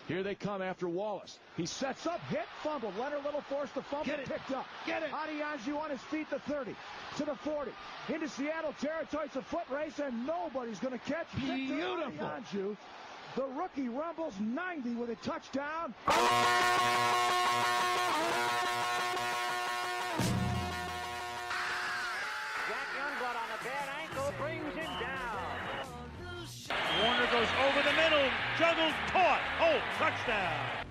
Here they come after Wallace. He sets up, hit, fumbled. Leonard Little forced the fumble, picked up. Get it. Adeyanju on his feet, the 30, to the 40. Into Seattle territory, it's a foot race, and nobody's going to catch Victor Adeyanju. The rookie rumbles 90 with a touchdown. Jack Youngblood on the bad ankle brings him down. Warner goes over the middle, juggles, caught. Oh, touchdown.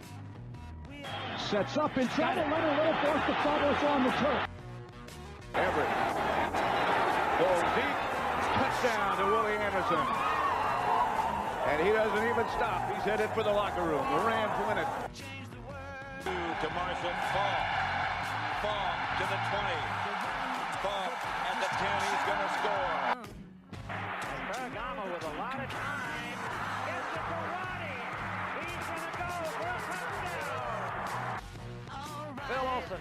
Sets up in trouble. Leonard Little forced the fumble. It's on the turf. Everett goes deep. Touchdown to Willie Anderson. And he doesn't even stop. He's headed for the locker room. The Rams win it. To Marshall. Fall to the 20. Fall at the 10. He's going to score. Ferragamo with a lot of time. Gets it to Ronnie. He's going to go for a touchdown. Phil Olsen,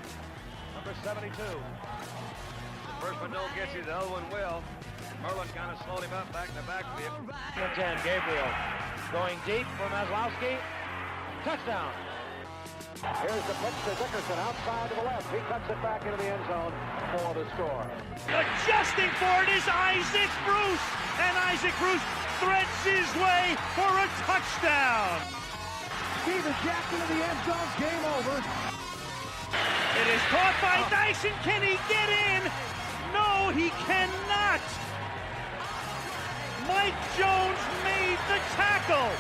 number 72. The first one don't get you, the other one will. Merlin kind of slowed him up back in the backfield. 10, Gabriel going deep for Maslowski. Touchdown. Here's the pitch to Dickerson outside to the left. He cuts it back into the end zone for the score. Adjusting for it is Isaac Bruce. And Isaac Bruce threads his way for a touchdown. Steven Jackson in the end zone. Game over. It is caught by Dyson. Can he get in? No, he cannot. Mike Jones made the tackle.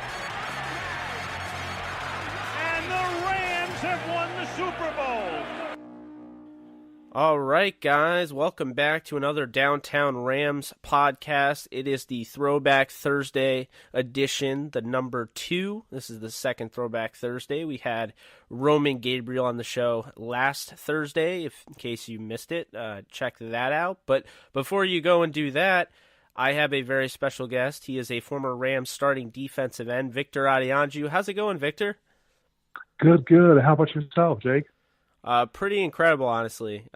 And the Rams have won the Super Bowl. All right, guys, welcome back to another Downtown Rams podcast. It is the Throwback Thursday edition, the number 2. This is the second Throwback Thursday. We had Roman Gabriel on the show last Thursday. In case you missed it, check that out. But before you go and do that, I have a very special guest. He is a former Rams starting defensive end, Victor Adeyanju. How's it going, Victor? Good, good. How about yourself, Jake? Pretty incredible, honestly.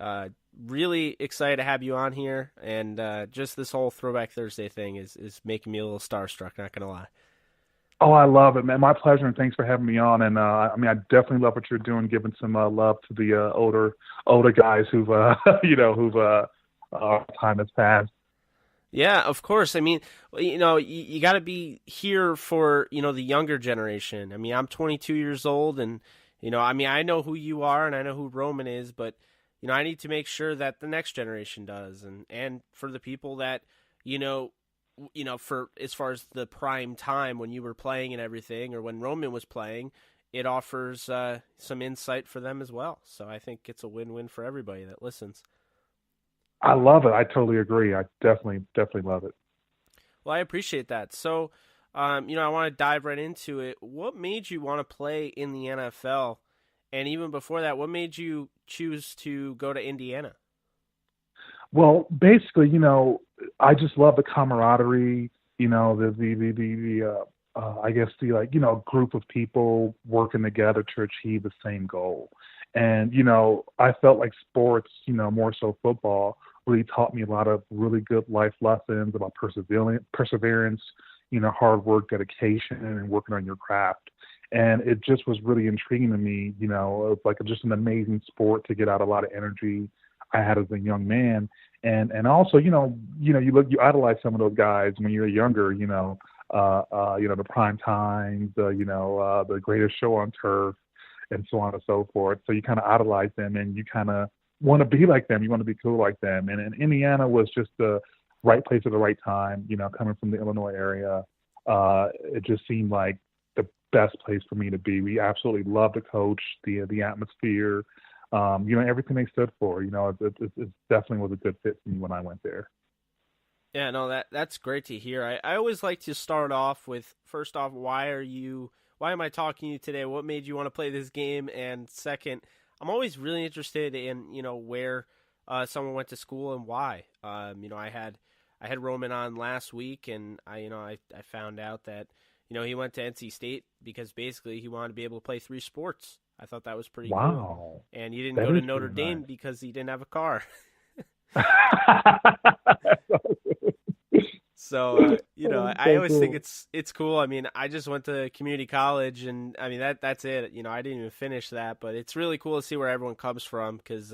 Really excited to have you on here, and just this whole Throwback Thursday thing is making me a little starstruck, not going to lie. Oh, I love it, man. My pleasure, and thanks for having me on. And I definitely love what you're doing, giving some love to the older guys who've time has passed. Yeah, of course. I mean, you got to be here for, the younger generation. I mean, I'm 22 years old, and, I know who you are and I know who Roman is, but, I need to make sure that the next generation does. And for the people that, for as far as the prime time when you were playing and everything, or when Roman was playing, it offers some insight for them as well. So I think it's a win-win for everybody that listens. I love it. I totally agree. I definitely love it. Well, I appreciate that. So, I want to dive right into it. What made you want to play in the NFL? And even before that, what made you choose to go to Indiana? Well, basically, I just love the camaraderie, group of people working together to achieve the same goal. And, I felt like sports, more so football, really taught me a lot of really good life lessons about perseverance, hard work, dedication, and working on your craft. And it just was really intriguing to me, it was like just an amazing sport to get out a lot of energy I had as a young man. And also, you idolize some of those guys when you're younger, the prime times, the greatest show on turf, and so on and so forth. So you kind of idolize them, and you kind of want to be like them. You want to be cool like them. And Indiana was just the right place at the right time, coming from the Illinois area. It just seemed like the best place for me to be. We absolutely loved the coach, the atmosphere, everything they stood for. It definitely was a good fit for me when I went there. Yeah, no, that's great to hear. I always like to start off with, first off, why am I talking to you today? What made you want to play this game? And second, I'm always really interested in, where someone went to school and why. I had Roman on last week, and I found out that, he went to NC State because basically he wanted to be able to play 3 sports. I thought that was pretty cool. And he didn't go to Notre Dame because he didn't have a car. So, I So always cool. think it's cool. I mean, I just went to community college, and I mean that's it. I didn't even finish that, but it's really cool to see where everyone comes from because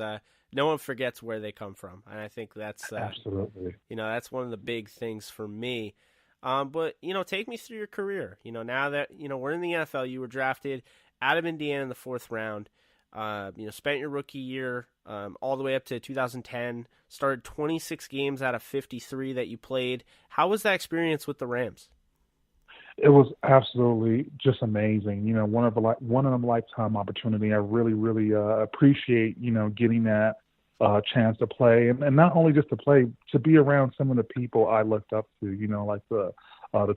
no one forgets where they come from, and I think that's Absolutely. that's one of the big things for me. But take me through your career. Now that we're in the NFL, you were drafted out of Indiana in the 4th round. Spent your rookie year all the way up to 2010. Started 26 games out of 53 that you played. How was that experience with the Rams? It was absolutely just amazing. One of a lifetime opportunity. I really, really appreciate getting that chance to play, and not only just to play, to be around some of the people I looked up to. Like the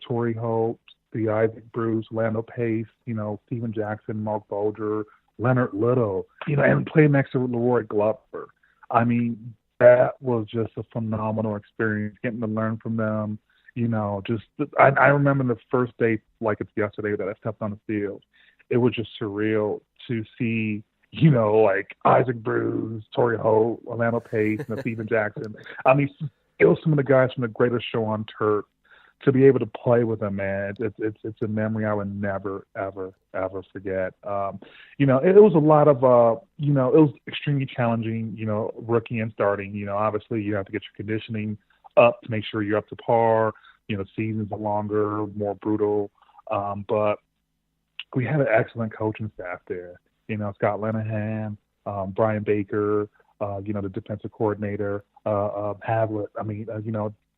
Torrey Holt, the Isaac Bruce, Lando Pace. Steven Jackson, Mark Bulger, Leonard Little, and play next to Leroy Glover. I mean, that was just a phenomenal experience, getting to learn from them. I remember the first day, like it's yesterday, that I stepped on the field. It was just surreal to see, like Isaac Bruce, Torrey Holt, Orlando Pace, and Steven Jackson. I mean, it was some of the guys from the greatest show on turf. To be able to play with them, man, it's a memory I would never, ever, ever forget. It was a lot of, it was extremely challenging, rookie and starting. Obviously you have to get your conditioning up to make sure you're up to par. Seasons are longer, more brutal. But we had an excellent coaching staff there. Scott Linehan, Brian Baker, the defensive coordinator, Havlet. I mean,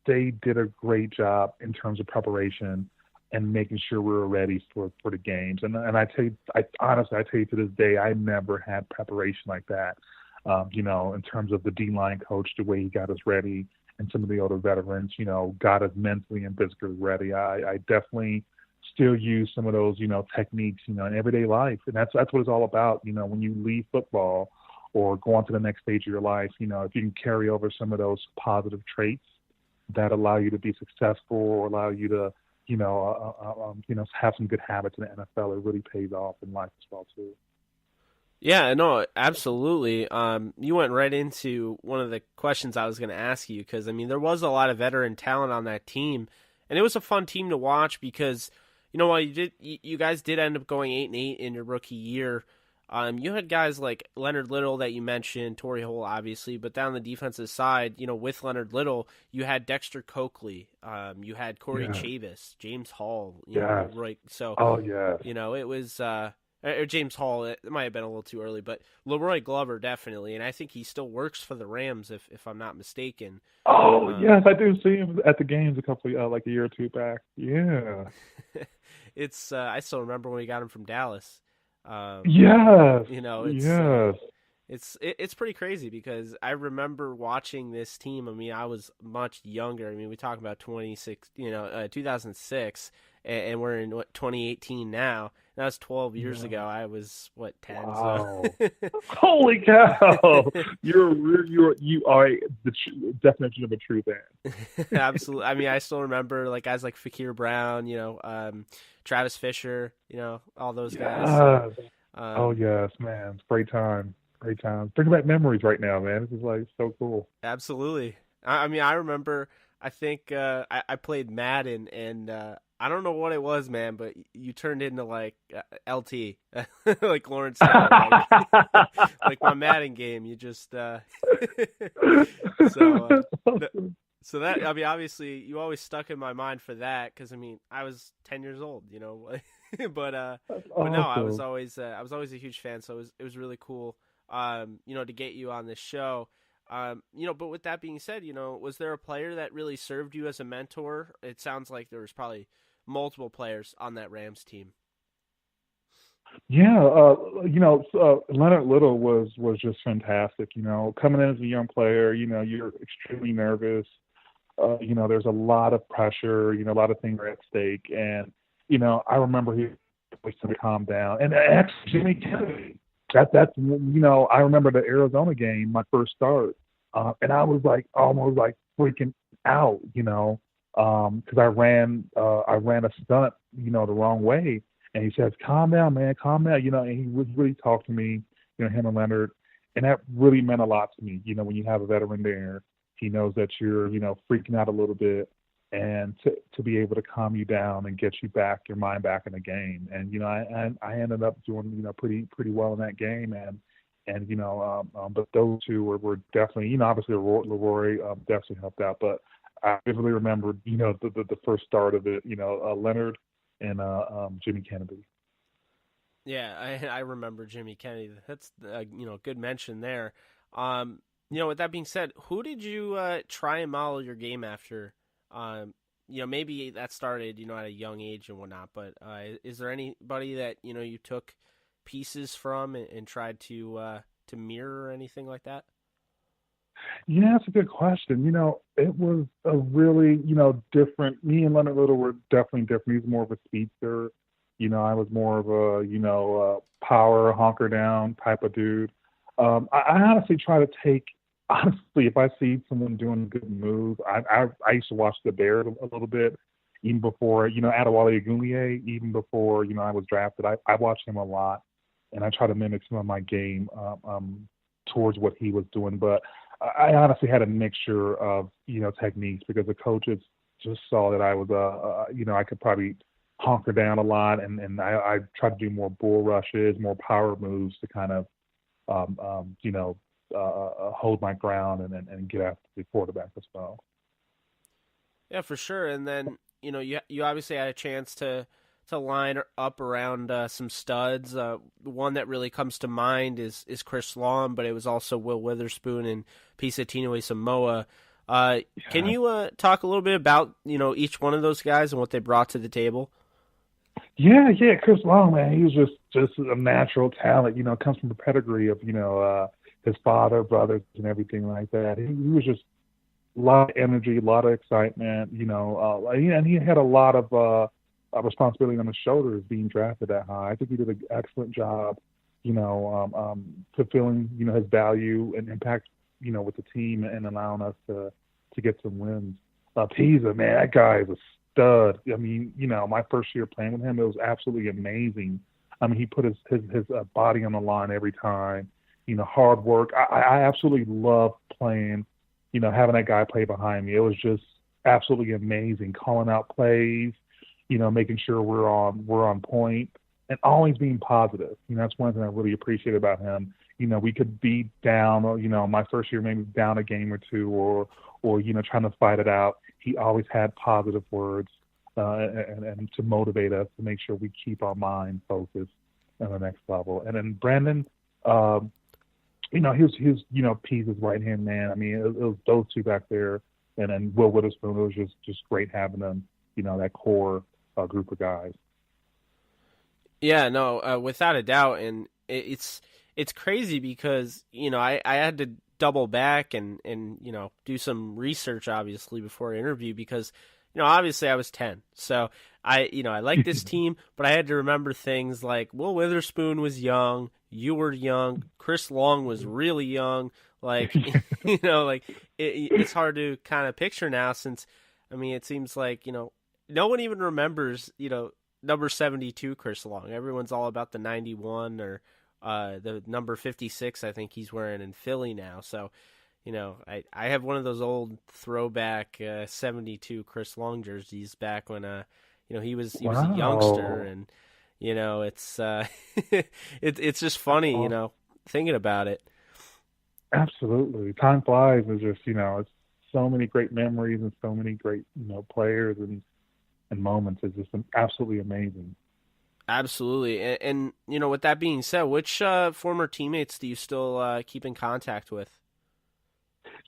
they did a great job in terms of preparation and making sure we were ready for the games. And I tell you, honestly to this day, I never had preparation like that. In terms of the D-line coach, the way he got us ready, and some of the older veterans, got us mentally and physically ready. I definitely still use some of those, techniques, in everyday life. And that's what it's all about. When you leave football or go on to the next stage of your life, if you can carry over some of those positive traits that allow you to be successful or allow you to, have some good habits in the NFL, it really pays off in life as well too. Yeah, no, absolutely. You went right into one of the questions I was going to ask you because, I mean, there was a lot of veteran talent on that team, and it was a fun team to watch because, while you guys did end up going 8-8 in your rookie year. You had guys like Leonard Little that you mentioned, Torrey Holt, obviously, but down the defensive side, with Leonard Little, you had Dexter Coakley, you had Corey Chavis, James Hall, Roy. So, it was, or James Hall, it might have been a little too early, but Leroy Glover definitely, and I think he still works for the Rams if I'm not mistaken. Oh, yes, I do see him at the games a couple, like a year or two back. Yeah. It's, I still remember when we got him from Dallas. It's pretty crazy because I remember watching this team. I mean, I was much younger. I mean, we talk about 2006, and we're in 2018 now. That was 12 years ago. I was 10. Wow. So. Holy cow! You are the definition of a true fan. Absolutely. I mean, I still remember like guys like Fakir Brown, Travis Fisher, all those guys. Oh yes, man, it's great time. Great time. Bring back memories right now, man. This is like so cool. Absolutely. I mean, I remember. I think I played Madden, and I don't know what it was, man, but you turned into like LT, like Lawrence, like my Madden game. You just so that, I mean, obviously, you always stuck in my mind for that because I mean, I was 10 years old, but no, I was always a huge fan, so it was really cool, to get you on this show. But with that being said, was there a player that really served you as a mentor? It sounds like there was probably multiple players on that Rams team. Yeah, Leonard Little was just fantastic. Coming in as a young player, you're extremely nervous. There's a lot of pressure. A lot of things are at stake, and I remember he was to calm down. And actually, Jimmy Kennedy. That's I remember the Arizona game, my first start, and I was like almost like freaking out, because I ran a stunt, the wrong way, and he says, "Calm down, man, calm down," and he was really talking to me, him and Leonard, and that really meant a lot to me. When you have a veteran there, he knows that you're, freaking out a little bit, and to be able to calm you down and get your mind back in the game. And I ended up doing pretty well in that game, and but those two were definitely, obviously Leroy definitely helped out, but I vividly remember the first start of it, Leonard and Jimmy Kennedy. Yeah, I remember Jimmy Kennedy. That's good mention there. With that being said, who did you try and model your game after? Maybe that started at a young age and whatnot, but is there anybody that you took pieces from and tried to mirror or anything like that? Yeah, that's a good question. It was a really different. Me and Leonard Little were definitely different. He's more of a speedster. I was more of a power honker down type of dude. I honestly try to take. Honestly, if I see someone doing a good move, I used to watch the Bears a little bit, even before Adewale Ogunleye, even before I was drafted. I watched him a lot, and I try to mimic some of my game towards what he was doing. But I honestly had a mixture of techniques, because the coaches just saw that I was I could probably honker down a lot, and I tried to do more bull rushes, more power moves to kind of hold my ground and get after the quarterback as well. Yeah, for sure. And then you obviously had a chance to line up around some studs. One that really comes to mind is Chris Long, but it was also Will Witherspoon and Pisatino Samoa. Can you talk a little bit about each one of those guys and what they brought to the table? Yeah, Chris Long, man, he was just a natural talent. Comes from the pedigree of his father, brothers, and everything like that. He was just a lot of energy, a lot of excitement. And he had a lot of responsibility on his shoulders being drafted that high. I think he did an excellent job, fulfilling his value and impact, with the team and allowing us to get some wins. Pisa, man, that guy is a stud. I mean, my first year playing with him, it was absolutely amazing. I mean, he put his body on the line every time. Hard work. I absolutely love playing, having that guy play behind me. It was just absolutely amazing, calling out plays, making sure we're on point, and always being positive. That's one thing I really appreciate about him. We could be down, my first year maybe down a game or two, or trying to fight it out. He always had positive words and to motivate us to make sure we keep our mind focused on the next level. And then Brandon, he was Pease's right-hand man. I mean, it was those two back there, and then Will Witherspoon. It was just great having them, that core group of guys. Yeah, no, without a doubt, and it's crazy because I had to double back and do some research obviously before the interview, because obviously I was 10, so I like this team, but I had to remember things like Will Witherspoon was young, you were young, Chris Long was really young, like it's hard to kind of picture now, since it seems like no one even remembers number 72 Chris Long. Everyone's all about the 91 or the number 56 I think he's wearing in Philly now. So, I have one of those old throwback 72 Chris Long jerseys back when he was a youngster, and it's it's just funny, thinking about it. Absolutely. Time flies. It's just, it's so many great memories and so many great, players and moments. It's just absolutely amazing. Absolutely. And with that being said, which former teammates do you still keep in contact with?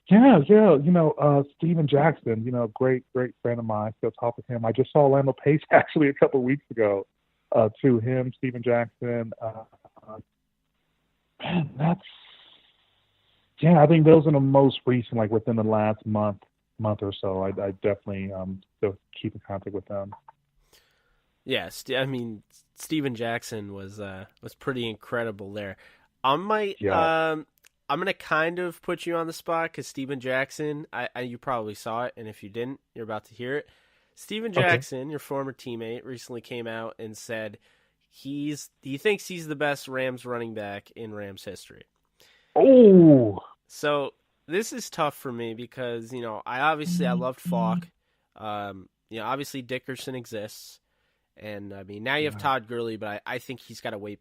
Yeah. Steven Jackson, great friend of mine. Still talk with him. I just saw Orlando Pace actually a couple of weeks ago. To him, Steven Jackson. I think those are the most recent, like within the last month or so. I definitely still keep in contact with them. Yes, Steven Jackson was pretty incredible there. I'm gonna kind of put you on the spot because Steven Jackson, you probably saw it, and if you didn't, you're about to hear it. Steven Jackson, your former teammate, recently came out and said he thinks he's the best Rams running back in Rams history. Oh, so this is tough for me because I loved Falk. Obviously Dickerson exists, and I mean now you have Todd Gurley, but I think he's got to wait